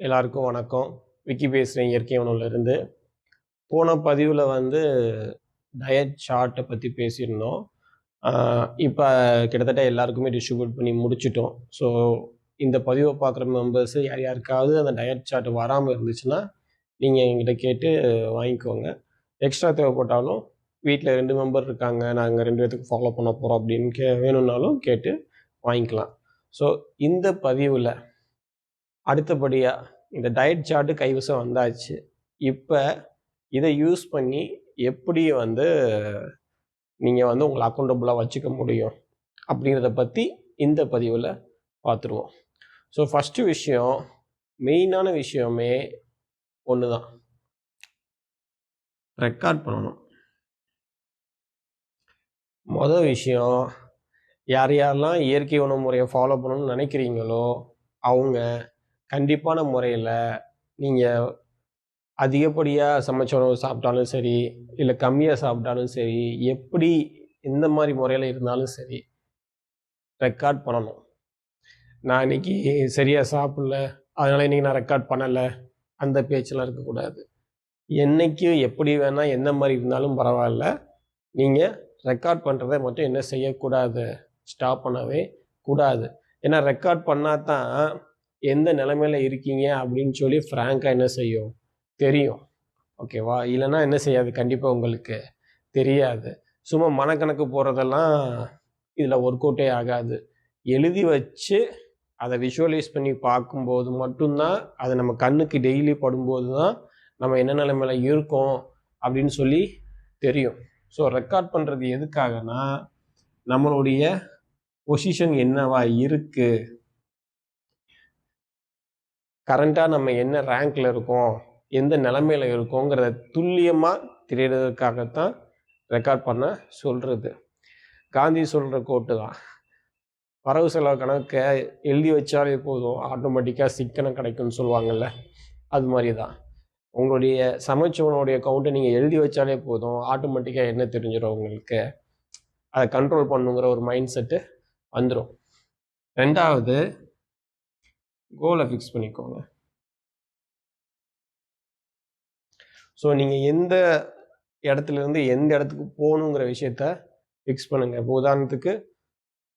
எல்லாருக்கும் வணக்கம். விக்கி பேசுகிறேன் இயற்கை உணவுலேருந்து. போன பதிவில் டயட் சார்ட்டை பற்றி பேசியிருந்தோம். இப்போ கிட்டத்தட்ட எல்லாருக்குமே டிஸ்ட்ரிபியூட் பண்ணி முடிச்சிட்டோம். ஸோ இந்த பதிவை பார்க்குற மெம்பர்ஸு யார் யாருக்காவது அந்த டயட் சார்ட் வராமல் இருந்துச்சுன்னா நீங்கள் எங்கிட்ட கேட்டு வாங்கிக்கோங்க. எக்ஸ்ட்ரா தேவைப்பட்டாலும் வீட்டில் 2 மெம்பர் இருக்காங்க, நாங்கள் 2 பேத்துக்கு ஃபாலோ பண்ண போகிறோம் அப்படின்னு வேணும்னாலும் கேட்டு வாங்கிக்கலாம். ஸோ இந்த பதிவில் அடுத்தபடியாக இந்த டயட் சார்ட்டு கைவசம் வந்தாச்சு. இப்போ இதை யூஸ் பண்ணி எப்படி நீங்கள் உங்களை அக்கௌண்டபுளாக வச்சுக்க முடியும் அப்படிங்கிறத பற்றி இந்த பதிவில் பார்த்துருவோம். ஸோ ஃபஸ்ட்டு விஷயம், மெயினான விஷயமே ஒன்று தான், ரெக்கார்ட் பண்ணணும். மொதல் விஷயம், யார் யாரெல்லாம் இயற்கை உணவு முறையை ஃபாலோ பண்ணணும்னு நினைக்கிறீங்களோ அவங்க கண்டிப்பான முறையில் நீங்கள் அதிகப்படியாக சமைச்ச உணவு சாப்பிட்டாலும் சரி, இல்லை கம்மியாக சாப்பிட்டாலும் சரி, எப்படி எந்த மாதிரி முறையில் இருந்தாலும் சரி ரெக்கார்ட் பண்ணணும். நான் இன்றைக்கி சரியாக சாப்பிடல, அதனால் இன்றைக்கி நான் ரெக்கார்ட் பண்ணலை, அந்த பேச்செல்லாம் இருக்கக்கூடாது. என்றைக்கு எப்படி வேணால் எந்த மாதிரி இருந்தாலும் பரவாயில்ல, நீங்கள் ரெக்கார்ட் பண்ணுறதை மட்டும் என்ன செய்யக்கூடாது, ஸ்டாப் பண்ணவே கூடாது. ஏன்னா ரெக்கார்ட் பண்ணால் தான் எந்த நிலைமையில் இருக்கீங்க அப்படின்னு சொல்லி ஃப்ராங்காக என்ன செய்யும், தெரியும். ஓகேவா? இல்லைன்னா என்ன செய்யாது, கண்டிப்பாக உங்களுக்கு தெரியாது. சும்மா மனக்கணக்கு போகிறதெல்லாம் இதில் ஒர்க் அவுட்டே ஆகாது. எழுதி வச்சு அதை விஷுவலைஸ் பண்ணி பார்க்கும்போது மட்டும்தான், அது நம்ம கண்ணுக்கு டெய்லி படும்போது தான் நம்ம என்ன நிலைமையில் இருக்கோம் அப்படின்னு சொல்லி தெரியும். ஸோ ரெக்கார்ட் பண்ணுறது எதுக்காகனா, நம்மளுடைய பொசிஷன் என்னவா இருக்குது, கரண்ட்டாக நம்ம என்ன ரேங்கில் இருக்கோம், எந்த நிலைமையில் இருக்கோங்கிறத துல்லியமாக தெரியறதுக்காகத்தான் ரெக்கார்ட் பண்ண சொல்கிறது. காந்தி சொல்கிற கோட்டு தான், வரவு செலவு கணக்கை எழுதி வச்சாலே போதும் ஆட்டோமேட்டிக்காக சிக்கனம் கிடைக்கும்னு சொல்லுவாங்கள்ல, அது மாதிரி தான். உங்களுடைய சமைச்சவனுடைய கவுண்ட்டை நீங்கள் எழுதி வச்சாலே போதும் ஆட்டோமேட்டிக்காக என்ன தெரிஞ்சிடும் உங்களுக்கு, அதை கண்ட்ரோல் பண்ணுங்கிற ஒரு மைண்ட் செட்டு வந்துடும். ரெண்டாவது, கோலை ஃபிக்ஸ் பண்ணிக்கோங்க. ஸோ நீங்கள் எந்த இடத்துலேருந்து எந்த இடத்துக்கு போகணுங்கிற விஷயத்த ஃபிக்ஸ் பண்ணுங்கள். இப்போ உதாரணத்துக்கு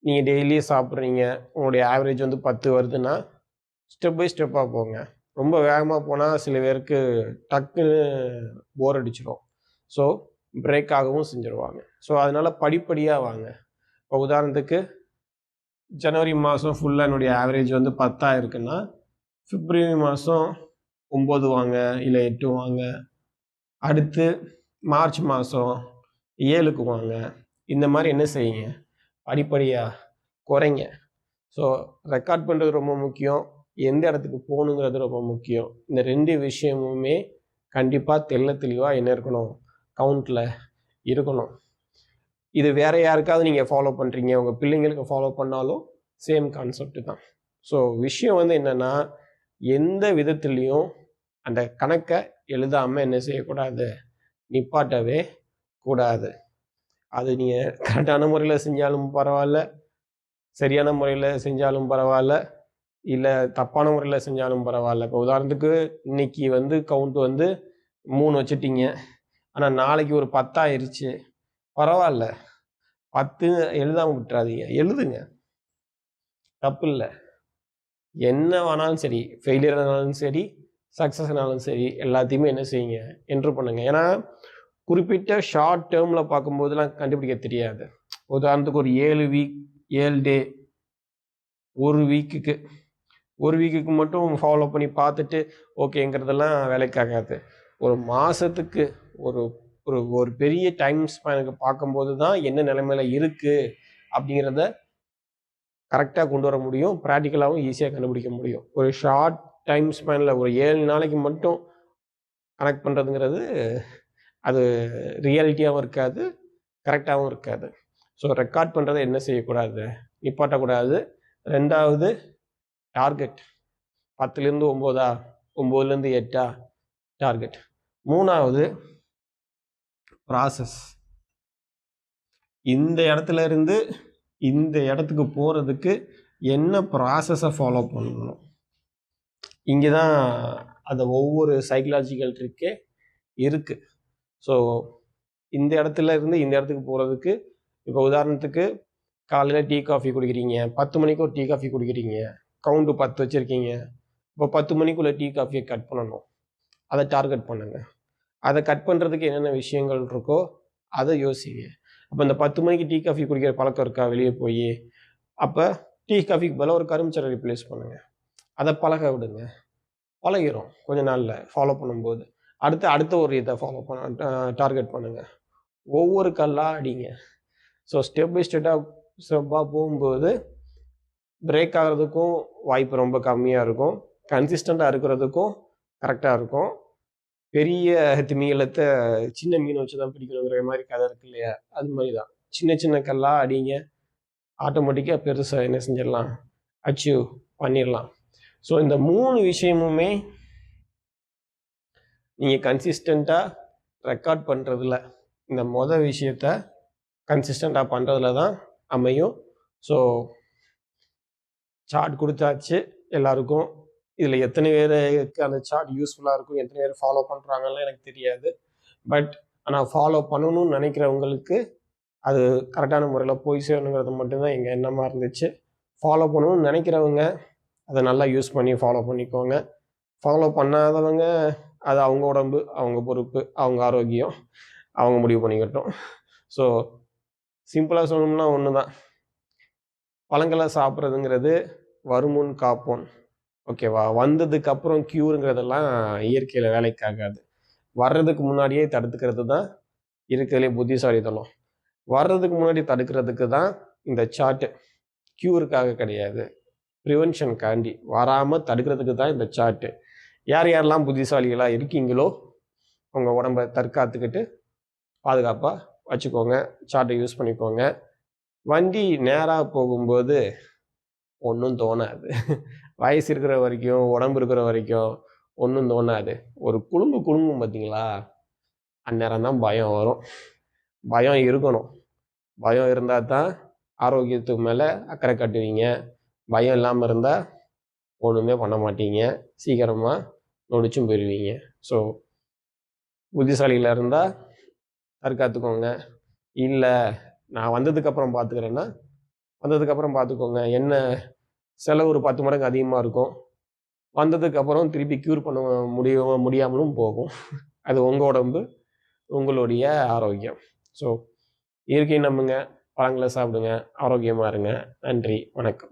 நீங்கள் டெய்லி சாப்பிட்றீங்க, உங்களுடைய ஆவரேஜ் 10 வருதுன்னா ஸ்டெப் பை ஸ்டெப்பாக போங்க. ரொம்ப வேகமாக போனால் சில பேருக்கு டக்குன்னு போர் அடிச்சிடும். ஸோ பிரேக் ஆகவும் செஞ்சுருவாங்க. ஸோ அதனால் படிப்படியாக வாங்க. இப்போ உதாரணத்துக்கு ஜனவரி மாதம் ஃபுல்லாக என்னுடைய ஆவரேஜ் 10 இருக்குன்னா பிப்ரவரி மாதம் 9 வாங்க, இல்லை 8 வாங்க. அடுத்து மார்ச் மாதம் 7க்கு வாங்க. இந்த மாதிரி என்ன செய்யுங்க, படிப்படியாக குறைங்க. ஸோ ரெக்கார்ட் பண்ணுறது ரொம்ப முக்கியம், எந்த இடத்துக்கு போகணுங்கிறது ரொம்ப முக்கியம். இந்த 2 விஷயமுமே கண்டிப்பாக தெளிவாக என்ன இருக்கணும், கவுண்டில் இருக்கணும். இது வேறு யாருக்காவது நீங்கள் ஃபாலோ பண்ணுறீங்க, உங்கள் பிள்ளைங்களுக்கு ஃபாலோ பண்ணாலும் சேம் கான்செப்ட் தான். ஸோ விஷயம் என்னென்னா, எந்த விதத்துலேயும் அந்த கணக்கை எழுதாமல் என்ன செய்யக்கூடாது, நிப்பாட்டவே கூடாது. அது நீங்கள் கரெக்டான முறையில் செஞ்சாலும் பரவாயில்ல, சரியான முறையில் செஞ்சாலும் பரவாயில்ல, இல்லை தப்பான முறையில் செஞ்சாலும் பரவாயில்ல. இப்போ உதாரணத்துக்கு இன்றைக்கி கவுண்ட் 3 வச்சுட்டிங்க, ஆனால் நாளைக்கு ஒரு 10 ஆயிடுச்சு, பரவாயில்ல, 10 எழுதாமல் விட்டுறாதீங்க, எழுதுங்க, தப்பு இல்லை. என்ன வேணாலும் சரி, ஃபெயிலியர் ஆனாலும் சரி, சக்ஸஸ்னாலும் சரி, எல்லாத்தையுமே என்ன செய்யுங்க, என்ட்ரு பண்ணுங்க. ஏன்னா குறிப்பிட்ட ஷார்ட் டேர்மில் பார்க்கும்போதெல்லாம் கண்டுபிடிக்க தெரியாது. உதாரணத்துக்கு ஒரு 7 டே, ஒரு வீக்குக்கு மட்டும் ஃபாலோ பண்ணி பார்த்துட்டு ஓகேங்கிறதெல்லாம் வேலைக்காகாது. ஒரு மாதத்துக்கு ஒரு ஒரு ஒரு பெரிய டைம் ஸ்பேனுக்கு பார்க்கும்போது தான் என்ன நிலைமையில் இருக்குது அப்படிங்கிறத கரெக்டாக கொண்டு வர முடியும், ப்ராக்டிக்கலாகவும் ஈஸியாக கண்டுபிடிக்க முடியும். ஒரு ஷார்ட் டைம் ஸ்பேனில் ஒரு 7 நாளைக்கு மட்டும் கனெக்ட் பண்ணுறதுங்கிறது அது ரியாலிட்டியாகவும் இருக்காது, கரெக்டாகவும் இருக்காது. ஸோ ரெக்கார்ட் பண்ணுறதை என்ன செய்யக்கூடாது, நிப்பாட்டக்கூடாது. ரெண்டாவது, டார்கெட் 10லேருந்து 9, 9லேருந்து 8 டார்கெட். மூணாவது, ப்ராசஸ். இந்த இடத்துல இருந்து இந்த இடத்துக்கு போகிறதுக்கு என்ன ப்ராசஸை ஃபாலோ பண்ணணும், இங்கே தான் அந்த ஒவ்வொரு சைக்கலாஜிக்கல் ட்ரிக்கே இருக்குது. ஸோ இந்த இடத்துல இருந்து இந்த இடத்துக்கு போகிறதுக்கு, இப்போ உதாரணத்துக்கு காலையில் டீ காஃபி குடிக்கிறீங்க, 10 மணிக்கு ஒரு டீ காஃபி குடிக்கிறீங்க, கவுண்ட்டு 10 வச்சுருக்கீங்க. இப்போ 10 மணிக்குள்ளே டீ காஃபியை கட் பண்ணணும். அதை டார்கெட் பண்ணுங்க. அதை கட் பண்ணுறதுக்கு என்னென்ன விஷயங்கள் இருக்கோ அதை யோசிங்க. அப்போ இந்த 10 மணிக்கு டீ காஃபி குடிக்கிற பழக்கம் இருக்கா வெளியே போய்? அப்போ டீ காஃபிக்கு பதிலாக ஒரு கரும்புச்சாறை ரிப்ளேஸ் பண்ணுங்கள். அதை பழக விடுங்க. பழகிரும் கொஞ்ச நாளில் ஃபாலோ பண்ணும்போது. அடுத்த ஒரு இதை ஃபாலோ டார்கெட் பண்ணுங்கள். ஒவ்வொரு கல்லாக அடிங்க. ஸோ ஸ்டெப் பை ஸ்டெப்பாக போகும்போது பிரேக் ஆகிறதுக்கும் வாய்ப்பு ரொம்ப கம்மியாக இருக்கும். கன்சிஸ்டண்ட்டாக இருக்கிறதுக்கும் கரெக்டாக இருக்கும். பெரிய திமிங்கலத்தை சின்ன மீன் வச்சு தான் பிடிக்கணுங்கிற மாதிரி கதை இருக்கு இல்லையா? அது மாதிரி தான். சின்ன சின்ன கல்லாக அடிங்க. ஆட்டோமேட்டிக்காக பெருசாக என்ன செஞ்சிடலாம், அச்சீவ் பண்ணிடலாம். ஸோ இந்த 3 விஷயமுமே நீங்கள் கன்சிஸ்டண்ட்டாக ரெக்கார்ட் பண்ணுறதுல, இந்த விஷயத்த கன்சிஸ்டண்ட்டாக பண்ணுறதுல தான் அமையும். ஸோ சார்ட் கொடுத்தாச்சு எல்லாருக்கும். இதில் எத்தனை பேருக்கு அந்த சார்ட் யூஸ்ஃபுல்லாக இருக்கும், எத்தனை பேர் ஃபாலோ பண்ணுறாங்கலாம் எனக்கு தெரியாது. பட் ஆனால் ஃபாலோ பண்ணணும்னு நினைக்கிறவங்களுக்கு அது கரெக்டான முறையில் போய் சேரணுங்கிறது மட்டும்தான் எங்கள் எண்ணமாக இருந்துச்சு. ஃபாலோ பண்ணணும்னு நினைக்கிறவங்க அதை நல்லா யூஸ் பண்ணி ஃபாலோ பண்ணிக்கோங்க. ஃபாலோ பண்ணாதவங்க அது அவங்க உடம்பு, அவங்க பொறுப்பு, அவங்க ஆரோக்கியம், அவங்க முடிவு பண்ணிக்கட்டும். ஸோ சிம்பிளாக சொல்லணும்னா ஒன்று தான், பழங்களை சாப்பிட்றதுங்கிறது வருமுன் காப்போம். ஓகேவா? வந்ததுக்கு அப்புறம் க்யூருங்கிறதெல்லாம் இயற்கையில் வேலைக்காகாது. வர்றதுக்கு முன்னாடியே தடுத்துக்கிறது தான் இருக்கிறதுலே புத்திசாலித்தனம். வர்றதுக்கு முன்னாடி தடுக்கிறதுக்கு தான் இந்த சார்ட்டு. க்யூருக்காக கிடையாது, ப்ரிவென்ஷனுக்காண்டி, வராமல் தடுக்கிறதுக்கு தான் இந்த சார்ட்டு. யார் யாரெல்லாம் புத்திசாலிகளாக இருக்கீங்களோ உங்கள் உடம்பை தற்காத்துக்கிட்டு பாதுகாப்பாக வச்சுக்கோங்க. சார்ட்டை யூஸ் பண்ணிக்கோங்க. வண்டி நேராக போகும்போது ஒன்றும் தோணாது. வயசு இருக்கிற வரைக்கும், உடம்பு இருக்கிற வரைக்கும் ஒன்றும் தோணாது. ஒரு குழுங்கும் பார்த்தீங்களா, அந்நேரம் தான் பயம் வரும். பயம் இருக்கணும். பயம் இருந்தால் தான் ஆரோக்கியத்துக்கு மேலே அக்கறை காட்டுவீங்க. பயம் இல்லாமல் இருந்தால் ஒன்றுமே பண்ண மாட்டீங்க. சீக்கிரமாக நொடிச்சும் போயிடுவீங்க. ஸோ புத்திசாலிகளாக இருந்தால் தற்காத்துக்கோங்க. இல்லை நான் வந்ததுக்கப்புறம் பார்த்துக்கிறேன்னா வந்ததுக்கப்புறம் பார்த்துக்கோங்க. என்ன செலவு ஒரு 10 மடங்கு அதிகமாக இருக்கும். வந்ததுக்கப்புறம் திருப்பி க்யூர் பண்ண முடியாமலும் போகும். அது உங்கள் உடம்பு, உங்களுடைய ஆரோக்கியம். ஸோ இயற்கையை நம்புங்க, பழங்களை சாப்பிடுங்க, ஆரோக்கியமாக இருங்க. நன்றி, வணக்கம்.